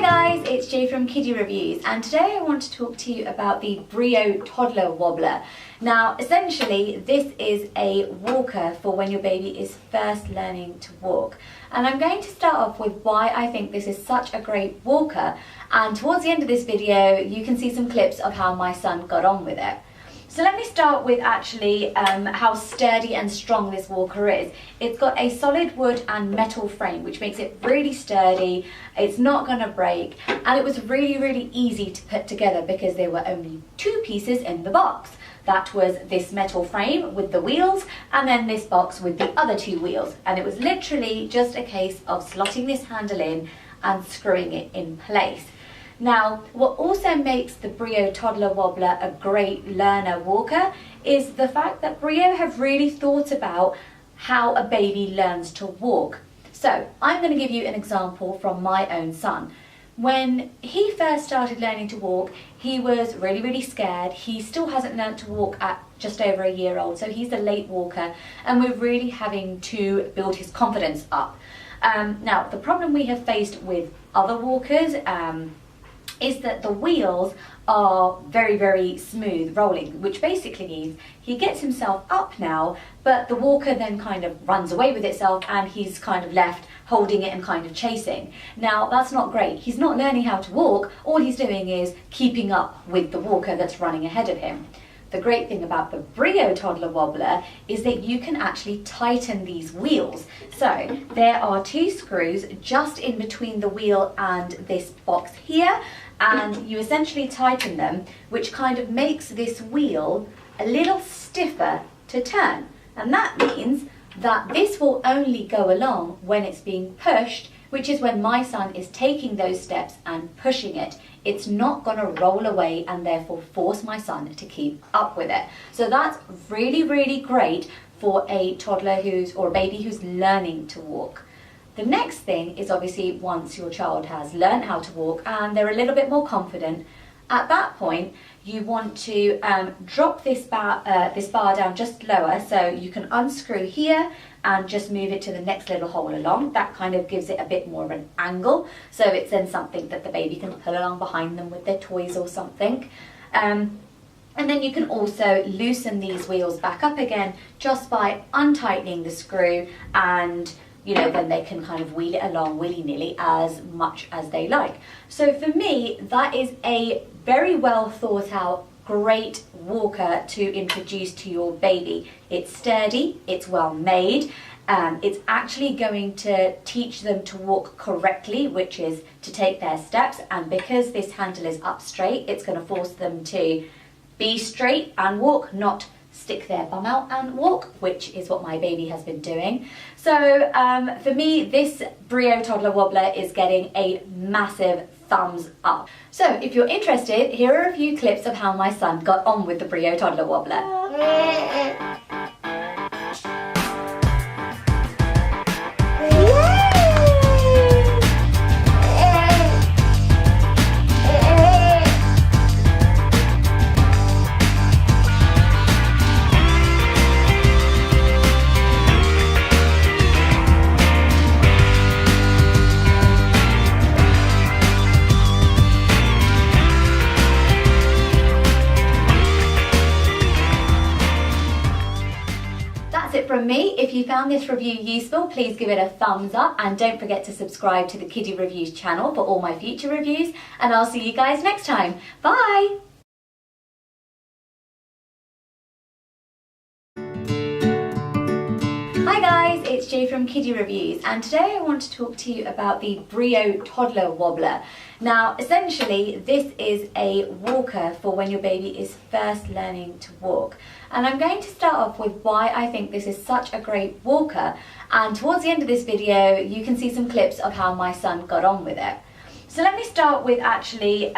Hi guys, it's Jay from Kiddie Reviews, and today I want to talk to you about the Brio Toddler Wobbler. Now essentially this is a walker for when your baby is first learning to walk, and I'm going to start off with why I think this is such a great walker, and towards the end of this video you can see some clips of how my son got on with it. So let me start with actually how sturdy and strong this walker is. It's got a solid wood and metal frame which makes it really sturdy, it's not going to break, and it was really easy to put together because there were only two pieces in the box. That was this metal frame with the wheels and then this box with the other two wheels, and it was literally just a case of slotting this handle in and screwing it in place. Now, what also makes the Brio Toddler Wobbler a great learner walker is the fact that Brio have really thought about how a baby learns to walk. So, I'm going to give you an example from my own son. When he first started learning to walk, he was really scared. He still hasn't learned to walk at just over a year old, so he's a late walker, and we're really having to build his confidence up. Now, the problem we have faced with other walkers is that the wheels are very smooth rolling, which basically means he gets himself up now, but the walker then kind of runs away with itself and he's kind of left holding it and kind of chasing. Now that's not great. He's not learning how to walk, all he's doing is keeping up with the walker that's running ahead of him. The great thing about the Brio Toddler Wobbler is that you can actually tighten these wheels. So there are two screws just in between the wheel and this box here, and you essentially tighten them, which kind of makes this wheel a little stiffer to turn. And that means that this will only go along when it's being pushed, which is when my son is taking those steps and pushing it. It's not going to roll away and therefore force my son to keep up with it. So that's really great for a toddler or a baby who's learning to walk. The next thing is obviously once your child has learned how to walk and they're a little bit more confident, at that point you want to drop this bar down just lower, so you can unscrew here and just move it to the next little hole along. That kind of gives it a bit more of an angle, so it's then something that the baby can pull along behind them with their toys or something. And then you can also loosen these wheels back up again just by untightening the screw, and then they can kind of wheel it along willy-nilly as much as they like. So for me, that is a very well thought out, great walker to introduce to your baby. It's sturdy, it's well made, it's actually going to teach them to walk correctly, which is to take their steps, and because this handle is up straight, it's going to force them to be straight and walk, not stick their bum out and walk, which is what my baby has been doing. So for me, this Brio Toddler Wobbler is getting a massive thumbs up. So if you're interested, here are a few clips of how my son got on with the Brio Toddler Wobbler. That's it from me. If you found this review useful, please give it a thumbs up, and don't forget to subscribe to the Kiddie Reviews channel for all my future reviews, and I'll see you guys next time. Bye! Hi guys, it's Jay from Kiddie Reviews, and today I want to talk to you about the Brio Toddler Wobbler. Now essentially this is a walker for when your baby is first learning to walk, and I'm going to start off with why I think this is such a great walker, and towards the end of this video you can see some clips of how my son got on with it. So let me start with actually